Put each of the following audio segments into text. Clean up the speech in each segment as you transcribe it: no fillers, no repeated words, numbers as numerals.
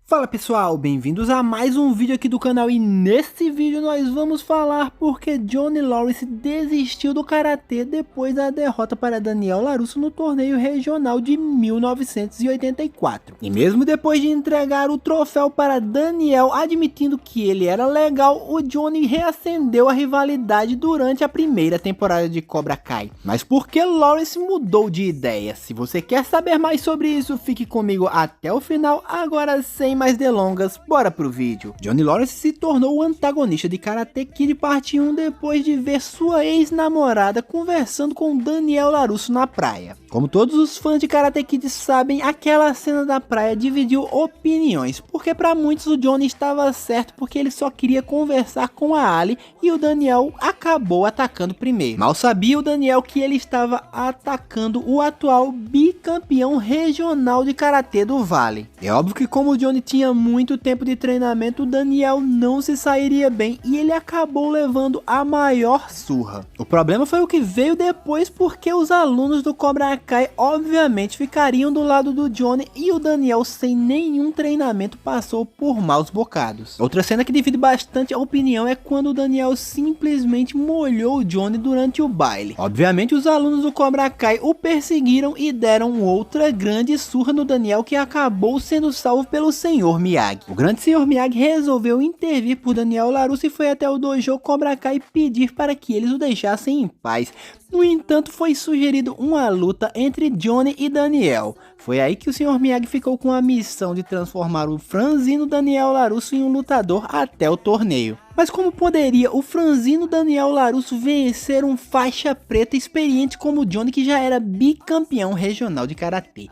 Fala pessoal, bem-vindos a mais um vídeo aqui do canal e nesse vídeo nós vamos falar porque Johnny Lawrence desistiu do Karatê depois da derrota para Daniel LaRusso no torneio regional de 1984. E mesmo depois de entregar o troféu para Daniel admitindo que ele era legal, o Johnny reacendeu a rivalidade durante a primeira temporada de Cobra Kai. Mas por que Lawrence mudou de ideia? Se você quer saber mais sobre isso, fique comigo até o final. Agora sem mais delongas, bora pro vídeo. Johnny Lawrence se tornou o antagonista de Karate Kid parte 1 depois de ver sua ex-namorada conversando com Daniel LaRusso na praia. Como todos os fãs de Karate Kid sabem, aquela cena da praia dividiu opiniões, porque para muitos o Johnny estava certo porque ele só queria conversar com a Ali e o Daniel acabou atacando primeiro. Mal sabia o Daniel que ele estava atacando o atual bicampeão regional de Karatê do Vale. É óbvio que como o Johnny tinha muito tempo de treinamento, o Daniel não se sairia bem e ele acabou levando a maior surra. O problema foi o que veio depois, porque os alunos do Cobra Kai obviamente ficariam do lado do Johnny e o Daniel sem nenhum treinamento passou por maus bocados. Outra cena que divide bastante a opinião é quando o Daniel simplesmente molhou o Johnny durante o baile. Obviamente os alunos do Cobra Kai o perseguiram e deram outra grande surra no Daniel, que acabou sendo salvo pelo Sr. Miyagi. O grande Sr. Miyagi resolveu intervir por Daniel LaRusso e foi até o dojo Cobra Kai pedir para que eles o deixassem em paz. No entanto, foi sugerido uma luta entre Johnny e Daniel. Foi aí que o Sr. Miyagi ficou com a missão de transformar o franzino Daniel LaRusso em um lutador até o torneio. Mas como poderia o franzino Daniel LaRusso vencer um faixa preta experiente como Johnny, que já era bicampeão regional de Karatê?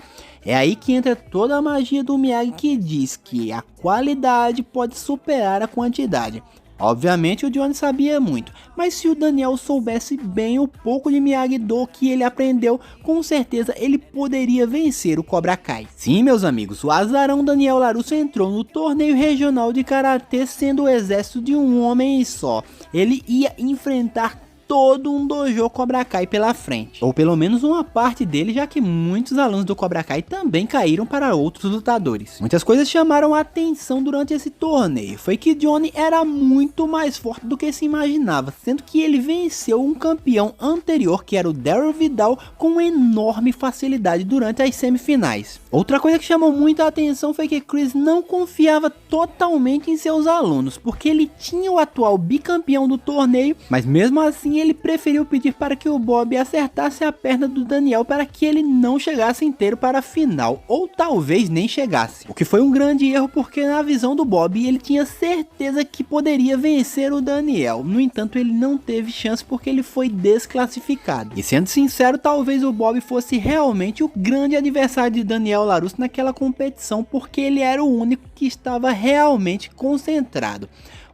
É aí que entra toda a magia do Miyagi, que diz que a qualidade pode superar a quantidade. Obviamente o Johnny sabia muito, mas se o Daniel soubesse bem o pouco de Miyagi-Do que ele aprendeu, com certeza ele poderia vencer o Cobra Kai. Sim, meus amigos, o azarão Daniel LaRusso entrou no torneio regional de Karatê sendo o exército de um homem só. Ele ia enfrentar todo um dojo Cobra Kai pela frente, ou pelo menos uma parte dele, já que muitos alunos do Cobra Kai também caíram para outros lutadores. Muitas coisas chamaram a atenção durante esse torneio. Foi que Johnny era muito mais forte do que se imaginava, sendo que ele venceu um campeão anterior, que era o Daryl Vidal, com enorme facilidade durante as semifinais. Outra coisa que chamou muita atenção foi que Chris não confiava totalmente em seus alunos, porque ele tinha o atual bicampeão do torneio, mas mesmo assim ele preferiu pedir para que o Bob acertasse a perna do Daniel para que ele não chegasse inteiro para a final, ou talvez nem chegasse. O que foi um grande erro, porque na visão do Bob ele tinha certeza que poderia vencer o Daniel. No entanto, ele não teve chance porque ele foi desclassificado. E sendo sincero, talvez o Bob fosse realmente o grande adversário de Daniel LaRusso naquela competição, porque ele era o único que estava realmente concentrado.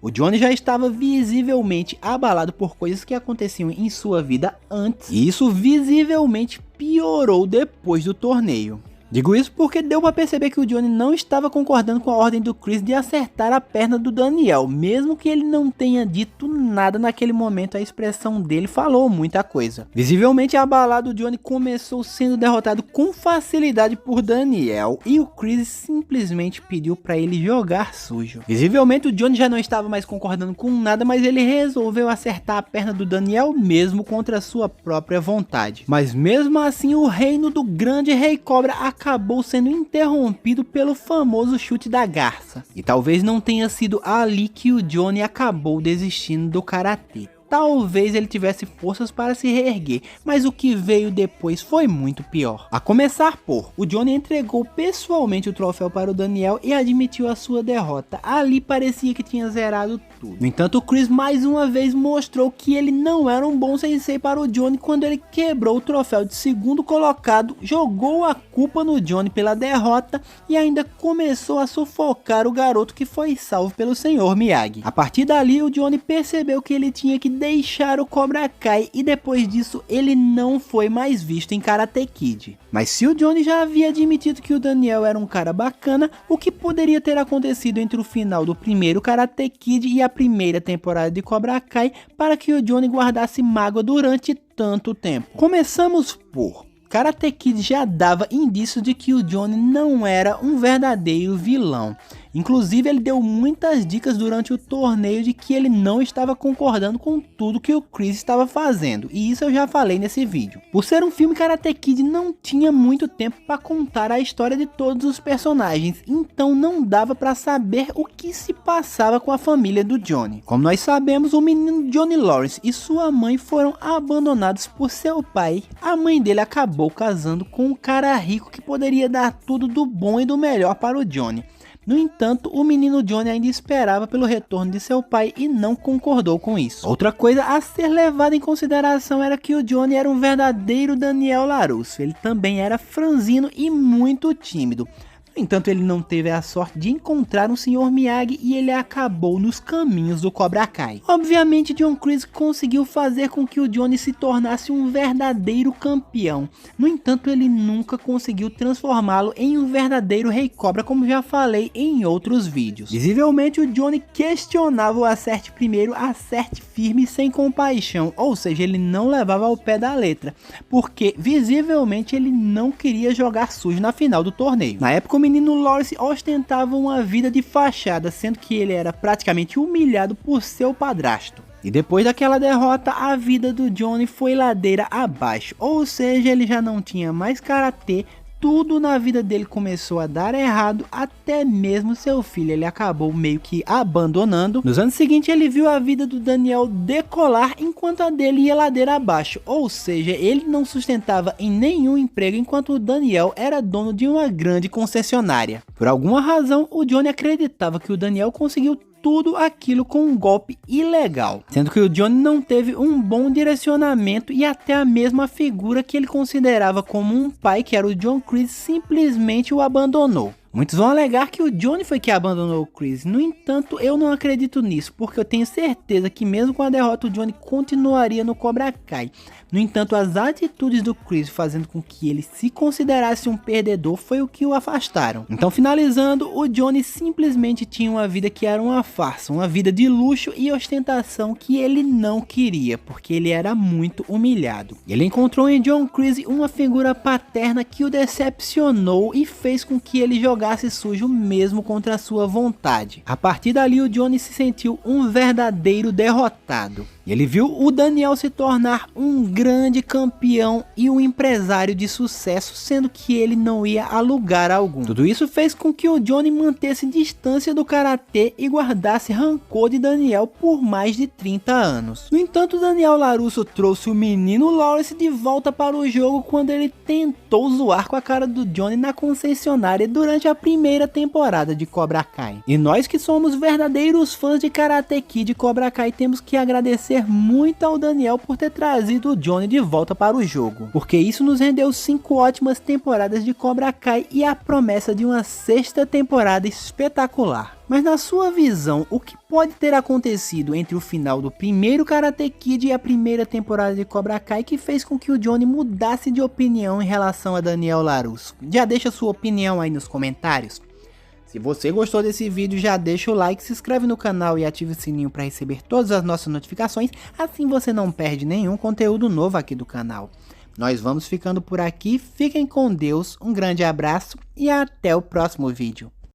O Johnny já estava visivelmente abalado por coisas que aconteciam em sua vida antes, e isso visivelmente piorou depois do torneio. Digo isso porque deu para perceber que o Johnny não estava concordando com a ordem do Chris de acertar a perna do Daniel, mesmo que ele não tenha dito nada naquele momento. A expressão dele falou muita coisa. Visivelmente abalado, o Johnny começou sendo derrotado com facilidade por Daniel e o Chris simplesmente pediu para ele jogar sujo. Visivelmente o Johnny já não estava mais concordando com nada, mas ele resolveu acertar a perna do Daniel mesmo contra sua própria vontade. Mas mesmo assim o reino do grande Rei Cobra acabou sendo interrompido pelo famoso chute da garça. E talvez não tenha sido ali que o Johnny acabou desistindo do Karatê. Talvez ele tivesse forças para se reerguer, mas o que veio depois foi muito pior. A começar por, o Johnny entregou pessoalmente o troféu para o Daniel e admitiu a sua derrota. Ali parecia que tinha zerado tudo. No entanto, o Chris mais uma vez mostrou que ele não era um bom sensei para o Johnny quando ele quebrou o troféu de segundo colocado, jogou a culpa no Johnny pela derrota e ainda começou a sufocar o garoto, que foi salvo pelo Sr. Miyagi. A partir dali, o Johnny percebeu que ele tinha que deixar o Cobra Kai e depois disso ele não foi mais visto em Karate Kid. Mas se o Johnny já havia admitido que o Daniel era um cara bacana, o que poderia ter acontecido entre o final do primeiro Karate Kid e a primeira temporada de Cobra Kai para que o Johnny guardasse mágoa durante tanto tempo? Começamos por Karate Kid já dava indícios de que o Johnny não era um verdadeiro vilão. Inclusive ele deu muitas dicas durante o torneio de que ele não estava concordando com tudo que o Chris estava fazendo, e isso eu já falei nesse vídeo. Por ser um filme, Karate Kid não tinha muito tempo para contar a história de todos os personagens, então não dava para saber o que se passava com a família do Johnny. Como nós sabemos, o menino Johnny Lawrence e sua mãe foram abandonados por seu pai. A mãe dele acabou casando com um cara rico que poderia dar tudo do bom e do melhor para o Johnny. No entanto, o menino Johnny ainda esperava pelo retorno de seu pai e não concordou com isso. Outra coisa a ser levada em consideração era que o Johnny era um verdadeiro Daniel LaRusso. Ele também era franzino e muito tímido. No entanto, ele não teve a sorte de encontrar um Sr. Miyagi e ele acabou nos caminhos do Cobra Kai. Obviamente, John Kreese conseguiu fazer com que o Johnny se tornasse um verdadeiro campeão. No entanto, ele nunca conseguiu transformá-lo em um verdadeiro Rei Cobra, como já falei em outros vídeos. Visivelmente, o Johnny questionava o acerte primeiro, acerte firme sem compaixão, ou seja, ele não levava ao pé da letra, porque visivelmente ele não queria jogar sujo na final do torneio. Na época, o menino Lawrence ostentava uma vida de fachada, sendo que ele era praticamente humilhado por seu padrasto. E depois daquela derrota, a vida do Johnny foi ladeira abaixo, ou seja, ele já não tinha mais karatê. Tudo na vida dele começou a dar errado, até mesmo seu filho ele acabou meio que abandonando. Nos anos seguintes ele viu a vida do Daniel decolar enquanto a dele ia ladeira abaixo, ou seja, ele não sustentava em nenhum emprego enquanto o Daniel era dono de uma grande concessionária. Por alguma razão, o Johnny acreditava que o Daniel conseguiu tudo aquilo com um golpe ilegal, sendo que o Johnny não teve um bom direcionamento e até a mesma figura que ele considerava como um pai, que era o John Kreese, simplesmente o abandonou. Muitos vão alegar que o Johnny foi que abandonou o Chris. No entanto, eu não acredito nisso, porque eu tenho certeza que mesmo com a derrota o Johnny continuaria no Cobra Kai. No entanto, as atitudes do Chris fazendo com que ele se considerasse um perdedor foi o que o afastaram. Então, finalizando, o Johnny simplesmente tinha uma vida que era uma farsa, uma vida de luxo e ostentação que ele não queria, porque ele era muito humilhado. Ele encontrou em John Kreese uma figura paterna que o decepcionou e fez com que ele jogasse sujo mesmo contra a sua vontade. A partir dali, o Johnny se sentiu um verdadeiro derrotado. Ele viu o Daniel se tornar um grande campeão e um empresário de sucesso, sendo que ele não ia a lugar algum. Tudo isso fez com que o Johnny mantesse distância do karatê e guardasse rancor de Daniel por mais de 30 anos. No entanto, Daniel LaRusso trouxe o menino Lawrence de volta para o jogo quando ele tentou zoar com a cara do Johnny na concessionária durante a primeira temporada de Cobra Kai. E nós que somos verdadeiros fãs de Karate Kid e Cobra Kai temos que agradecer muito ao Daniel por ter trazido o Johnny de volta para o jogo, porque isso nos rendeu 5 ótimas temporadas de Cobra Kai e a promessa de uma 6ª temporada espetacular. Mas na sua visão, o que pode ter acontecido entre o final do primeiro Karate Kid e a primeira temporada de Cobra Kai que fez com que o Johnny mudasse de opinião em relação a Daniel LaRusso? Já deixa sua opinião aí nos comentários. Se você gostou desse vídeo, já deixa o like, se inscreve no canal e ative o sininho para receber todas as nossas notificações, assim você não perde nenhum conteúdo novo aqui do canal. Nós vamos ficando por aqui, fiquem com Deus, um grande abraço e até o próximo vídeo.